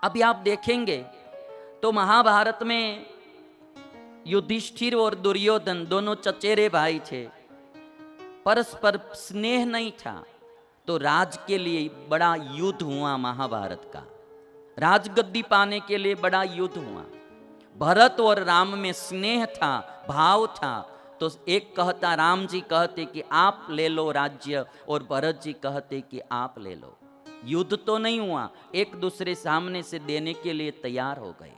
अभी आप देखेंगे तो महाभारत में युधिष्ठिर और दुर्योधन दोनों चचेरे भाई थे, परस्पर स्नेह नहीं था, तो राज के लिए बड़ा युद्ध हुआ महाभारत का। राजगद्दी पाने के लिए बड़ा युद्ध हुआ। भरत और राम में स्नेह था, भाव था, तो एक कहता, राम जी कहते कि आप ले लो राज्य, और भरत जी कहते कि आप ले लो। युद्ध तो नहीं हुआ, एक दूसरे सामने से देने के लिए तैयार हो गए।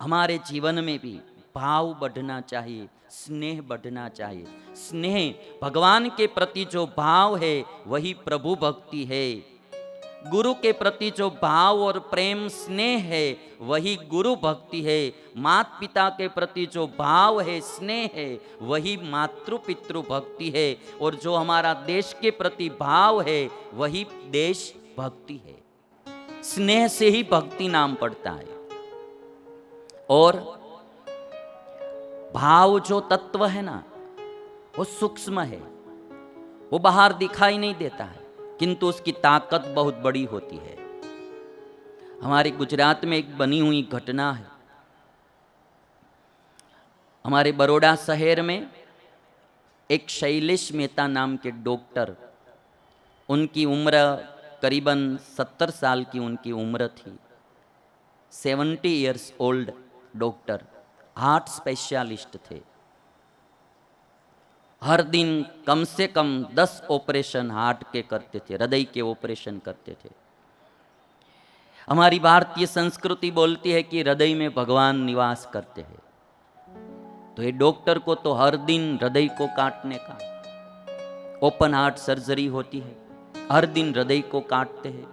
हमारे जीवन में भी भाव बढ़ना चाहिए, स्नेह बढ़ना चाहिए। स्नेह, भगवान के प्रति जो भाव है वही प्रभु भक्ति है। गुरु के प्रति जो भाव और प्रेम स्नेह है वही गुरु भक्ति है। माता पिता के प्रति जो भाव है, स्नेह है, वही मातृ पितृ भक्ति है। और जो हमारा देश के प्रति भाव है वही देश भक्ति है। स्नेह से ही भक्ति नाम पड़ता है। और भाव जो तत्व है ना, वो सूक्ष्म है, वो बाहर दिखाई नहीं देता है, किंतु उसकी ताकत बहुत बड़ी होती है। हमारे गुजरात में एक बनी हुई घटना है। हमारे बड़ौदा शहर में एक शैलेश मेहता नाम के डॉक्टर, उनकी उम्र करीबन 70 साल की उनकी उम्र थी। 70 years old doctor, heart specialist थे। हर दिन कम से कम 10 ऑपरेशन हार्ट के करते थे, हृदय के ऑपरेशन करते थे। हमारी भारतीय संस्कृति बोलती है कि हृदय में भगवान निवास करते हैं, तो ये डॉक्टर को तो हर दिन हृदय को काटने का, ओपन हार्ट सर्जरी होती है, हर दिन हृदय को काटते हैं।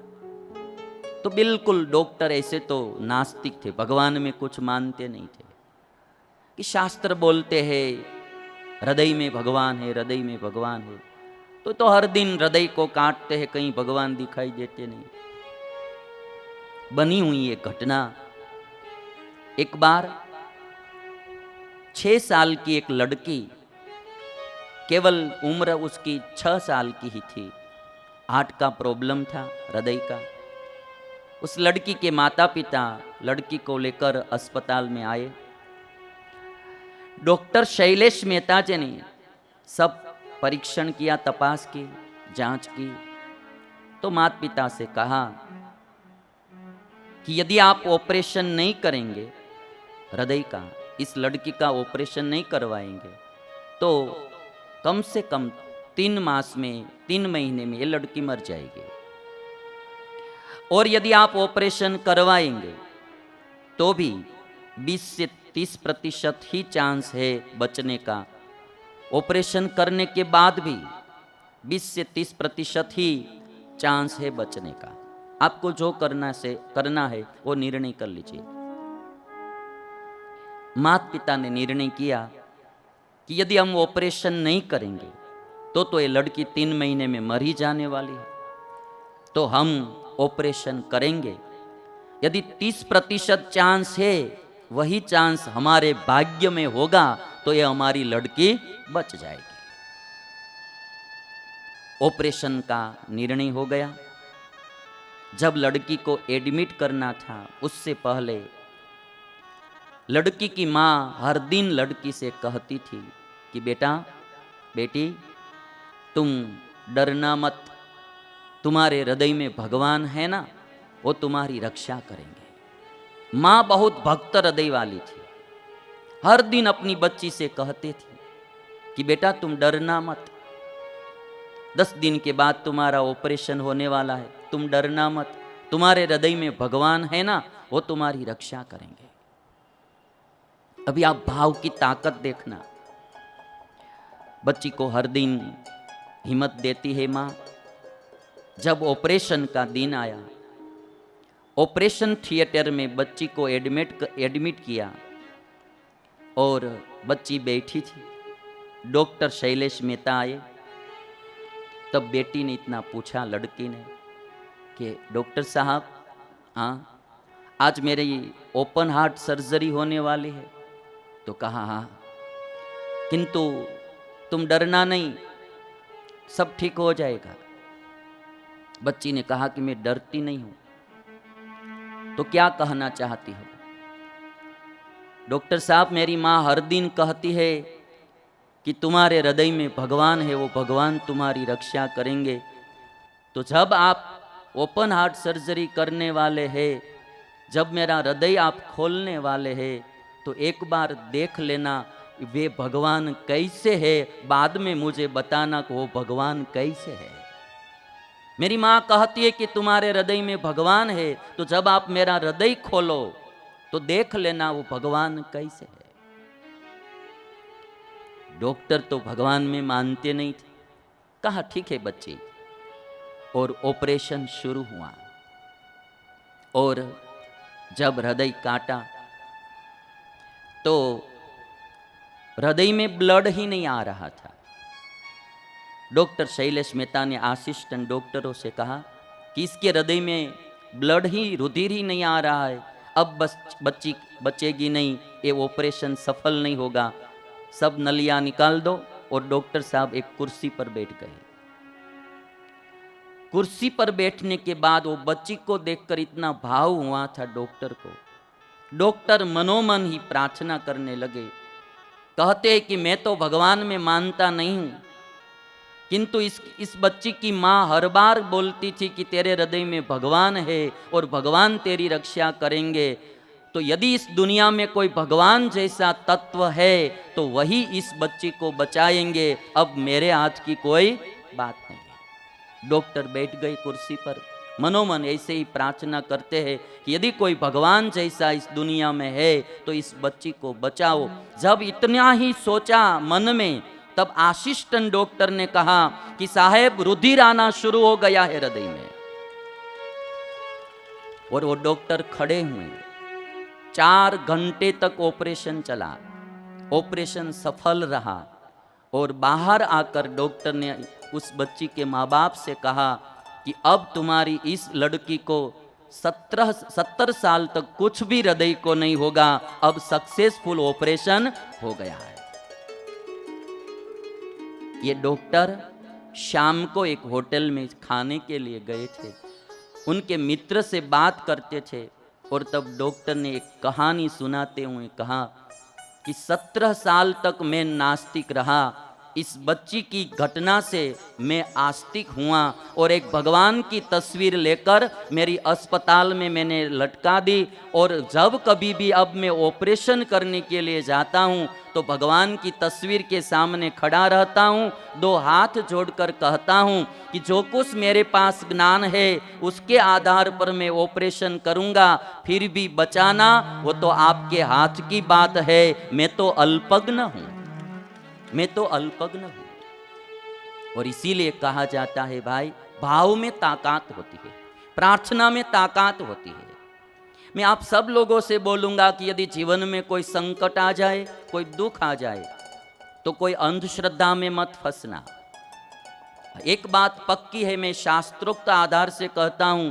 तो बिल्कुल डॉक्टर ऐसे तो नास्तिक थे, भगवान में कुछ मानते नहीं थे, कि शास्त्र बोलते हैं हृदय में भगवान है, हृदय में भगवान है, तो हर दिन हृदय को काटते हैं, कहीं भगवान दिखाई देते नहीं। बनी हुई ये घटना, एक बार 6 साल की एक लड़की, केवल उम्र उसकी 6 साल की ही थी, हार्ट का प्रॉब्लम था, हृदय का। उस लड़की के माता पिता लड़की को लेकर अस्पताल में आए। डॉक्टर शैलेश मेहता जी ने सब परीक्षण किया, तपास की, जांच की, तो माता पिता से कहा कि यदि आप ऑपरेशन नहीं करेंगे हृदय का, इस लड़की का ऑपरेशन नहीं करवाएंगे, तो कम से कम 3 मास में, 3 महीने में ये लड़की मर जाएगी। और यदि आप ऑपरेशन करवाएंगे तो भी 20 से 30% ही चांस है बचने का। ऑपरेशन करने के बाद भी 20 से 30% ही चांस है बचने का। आपको जो करना है वो निर्णय कर लीजिए। माता पिता ने निर्णय किया कि यदि हम ऑपरेशन नहीं करेंगे तो ये लड़की 3 महीने में मर ही जाने वाली है, तो हम ऑपरेशन करेंगे। यदि 30% चांस है, वही चांस हमारे भाग्य में होगा, तो ये हमारी लड़की बच जाएगी। ऑपरेशन का निर्णय हो गया। जब लड़की को एडमिट करना था, उससे पहले लड़की की माँ हर दिन लड़की से कहती थी कि बेटा, बेटी, तुम डरना मत, तुम्हारे हृदय में भगवान है ना, वो तुम्हारी रक्षा करेंगे। माँ बहुत भक्त हृदय वाली थी, हर दिन अपनी बच्ची से कहती थी कि बेटा तुम डरना मत, 10 दिन के बाद तुम्हारा ऑपरेशन होने वाला है, तुम डरना मत, तुम्हारे हृदय में भगवान है ना, वो तुम्हारी रक्षा करेंगे। अभी आप भाव की ताकत देखना। बच्ची को हर दिन हिम्मत देती है माँ। जब ऑपरेशन का दिन आया, ऑपरेशन थिएटर में बच्ची को एडमिट किया और बच्ची बैठी थी। डॉक्टर शैलेश मेहता आए। तब बेटी ने इतना पूछा, लड़की ने, कि डॉक्टर साहब, हाँ आज मेरी ओपन हार्ट सर्जरी होने वाली है। तो कहा हाँ, किंतु तुम डरना नहीं, सब ठीक हो जाएगा। बच्ची ने कहा कि मैं डरती नहीं हूं, तो क्या कहना चाहती हो? डॉक्टर साहब, मेरी माँ हर दिन कहती है कि तुम्हारे हृदय में भगवान है, वो भगवान तुम्हारी रक्षा करेंगे। तो जब आप ओपन हार्ट सर्जरी करने वाले हैं, जब मेरा हृदय आप खोलने वाले हैं, तो एक बार देख लेना वे भगवान कैसे है, बाद में मुझे बताना कि वो भगवान कैसे है। मेरी माँ कहती है कि तुम्हारे हृदय में भगवान है, तो जब आप मेरा हृदय खोलो तो देख लेना वो भगवान कैसे है। डॉक्टर तो भगवान में मानते नहीं थे। कहा ठीक है बच्ची, और ऑपरेशन शुरू हुआ। और जब हृदय काटा तो हृदय में ब्लड ही नहीं आ रहा था। डॉक्टर शैलेश मेहता ने असिस्टेंट डॉक्टरों से कहा कि इसके हृदय में ब्लड ही, रुधिर ही नहीं आ रहा है, अब बस बच्ची बचेगी नहीं, ये ऑपरेशन सफल नहीं होगा, सब नलियां निकाल दो। और डॉक्टर साहब एक कुर्सी पर बैठ गए। कुर्सी पर बैठने के बाद वो बच्ची को देखकर इतना भाव हुआ था डॉक्टर को। डॉक्टर मनोमन ही प्रार्थना करने लगे। कहते हैं कि मैं तो भगवान में मानता नहीं हूं, किंतु इस बच्ची की माँ हर बार बोलती थी कि तेरे हृदय में भगवान है और भगवान तेरी रक्षा करेंगे। तो यदि इस दुनिया में कोई भगवान जैसा तत्व है तो वही इस बच्ची को बचाएंगे, अब मेरे हाथ की कोई बात नहीं है। डॉक्टर बैठ गए कुर्सी पर, मनोमन ऐसे ही प्रार्थना करते हैं कि यदि कोई भगवान जैसा इस दुनिया में है तो इस बच्ची को बचाओ। जब इतना ही सोचा मन में, तब असिस्टेंट डॉक्टर ने कहा कि साहब रुधिर आना शुरू हो गया है हृदय में। और वो डॉक्टर खड़े हुए। 4 घंटे तक ऑपरेशन चला, ऑपरेशन सफल रहा। और बाहर आकर डॉक्टर ने उस बच्ची के माँ बाप से कहा कि अब तुम्हारी इस लड़की को 70 साल तक कुछ भी हृदय को नहीं होगा, अब सक्सेसफुल ऑपरेशन हो गया है। ये डॉक्टर शाम को एक होटल में खाने के लिए गए थे, उनके मित्र से बात करते थे। और तब डॉक्टर ने एक कहानी सुनाते हुए कहा कि 17 साल तक मैं नास्तिक रहा, इस बच्ची की घटना से मैं आस्तिक हुआ और एक भगवान की तस्वीर लेकर मेरी अस्पताल में मैंने लटका दी। और जब कभी भी अब मैं ऑपरेशन करने के लिए जाता हूँ तो भगवान की तस्वीर के सामने खड़ा रहता हूँ, 2 हाथ जोड़कर कहता हूँ कि जो कुछ मेरे पास ज्ञान है उसके आधार पर मैं ऑपरेशन करूँगा, फिर भी बचाना वो तो आपके हाथ की बात है, मैं तो अल्पज्ञ हूँ, मैं तो अल्पज्ञ हूं। और इसीलिए कहा जाता है भाई, भाव में ताकत होती है, प्रार्थना में ताकत होती है। मैं आप सब लोगों से बोलूंगा कि यदि जीवन में कोई संकट आ जाए, कोई दुख आ जाए, तो कोई अंधश्रद्धा में मत फंसना। एक बात पक्की है, मैं शास्त्रोक्त आधार से कहता हूं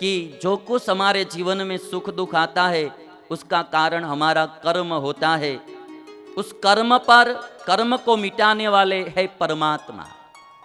कि जो कुछ हमारे जीवन में सुख दुख आता है उसका कारण हमारा कर्म होता है। उस कर्म पर, कर्म को मिटाने वाले है परमात्मा।